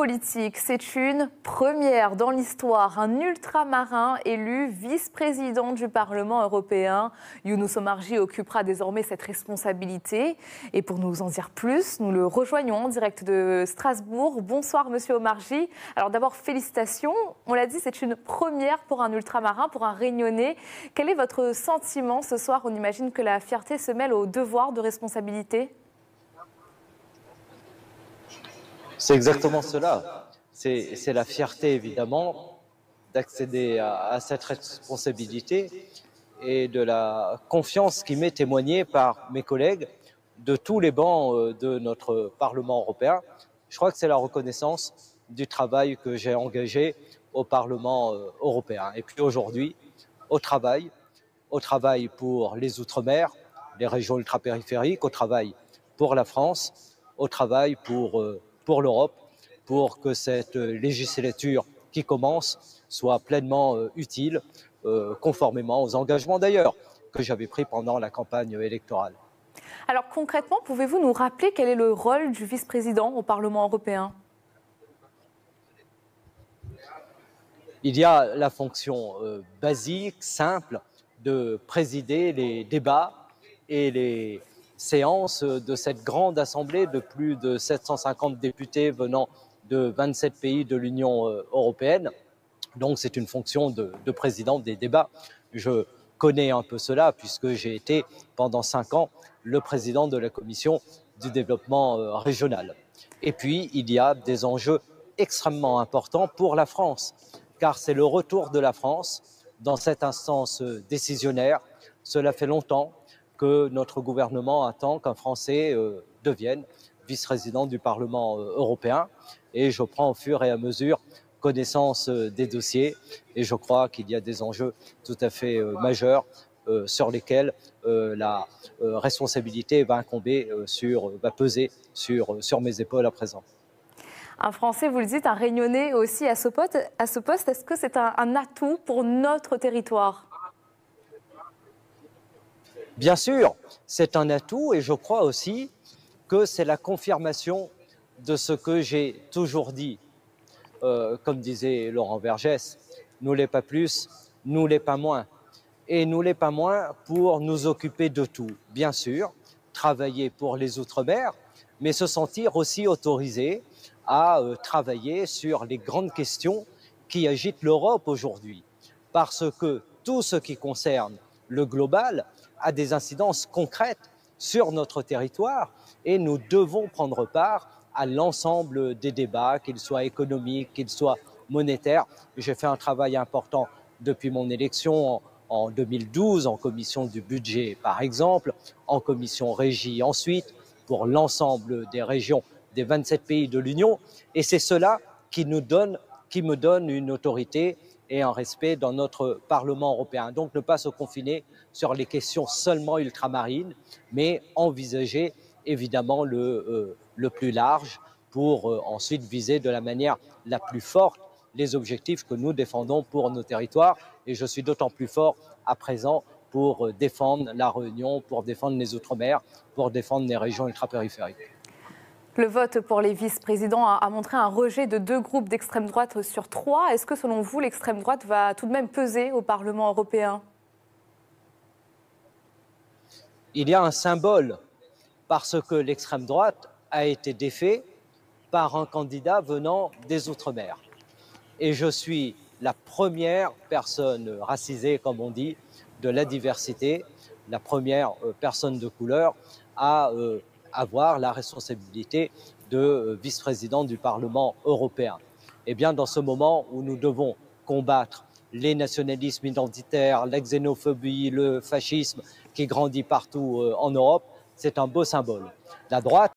politique, c'est une première dans l'histoire. Un ultramarin élu vice-président du Parlement européen. Younous Omarjee occupera désormais cette responsabilité. Et pour nous en dire plus, nous le rejoignons en direct de Strasbourg. Bonsoir Monsieur Omarjee. Alors d'abord, félicitations. On l'a dit, c'est une première pour un ultramarin, pour un Réunionnais. Quel est votre sentiment ce soir? On imagine que la fierté se mêle au devoir de responsabilité. C'est exactement cela. C'est la fierté, évidemment, d'accéder à cette responsabilité et de la confiance qui m'est témoignée par mes collègues de tous les bancs de notre Parlement européen. Je crois que c'est la reconnaissance du travail que j'ai engagé au Parlement européen. Et puis aujourd'hui, au travail pour les Outre-mer, les régions ultrapériphériques, au travail pour la France, au travail pour l'Europe, pour que cette législature qui commence soit pleinement utile, conformément aux engagements d'ailleurs que j'avais pris pendant la campagne électorale. Alors concrètement, pouvez-vous nous rappeler quel est le rôle du vice-président au Parlement européen? Il y a la fonction basique, simple, de présider les débats et les séance de cette grande assemblée de plus de 750 députés venant de 27 pays de l'Union européenne. Donc c'est une fonction de président des débats. Je connais un peu cela puisque j'ai été pendant 5 ans le président de la commission du développement régional. Et puis il y a des enjeux extrêmement importants pour la France, car c'est le retour de la France dans cette instance décisionnaire. Cela fait longtemps que notre gouvernement attend qu'un Français devienne vice-président du Parlement européen. Et je prends au fur et à mesure connaissance des dossiers. Et je crois qu'il y a des enjeux tout à fait majeurs sur lesquels la responsabilité va incomber, va peser sur mes épaules à présent. Un Français, vous le dites, un Réunionnais aussi à ce poste. Est-ce que c'est un atout pour notre territoire ? Bien sûr, c'est un atout et je crois aussi que c'est la confirmation de ce que j'ai toujours dit. Comme disait Laurent Vergès, nous l'est pas plus, nous l'est pas moins. Et nous l'est pas moins pour nous occuper de tout. Bien sûr, travailler pour les Outre-mer, mais se sentir aussi autorisé à travailler sur les grandes questions qui agitent l'Europe aujourd'hui. Parce que tout ce qui concerne le global a des incidences concrètes sur notre territoire et nous devons prendre part à l'ensemble des débats, qu'ils soient économiques, qu'ils soient monétaires. J'ai fait un travail important depuis mon élection en 2012, en commission du budget par exemple, en commission régie ensuite, pour l'ensemble des régions des 27 pays de l'Union. Et c'est cela qui me donne une autorité et un respect dans notre Parlement européen. Donc ne pas se confiner sur les questions seulement ultramarines, mais envisager évidemment le plus large pour ensuite viser de la manière la plus forte les objectifs que nous défendons pour nos territoires. Et je suis d'autant plus fort à présent pour défendre la Réunion, pour défendre les Outre-mer, pour défendre les régions ultrapériphériques. Le vote pour les vice-présidents a montré un rejet de 2 groupes d'extrême droite sur 3. Est-ce que selon vous, l'extrême droite va tout de même peser au Parlement européen? Il y a un symbole parce que l'extrême droite a été défait par un candidat venant des Outre-mer. Et je suis la première personne racisée, comme on dit, de la diversité, la première personne de couleur à avoir la responsabilité de vice-président du Parlement européen. Et bien dans ce moment où nous devons combattre les nationalismes identitaires, la xénophobie, le fascisme qui grandit partout en Europe, c'est un beau symbole. La droite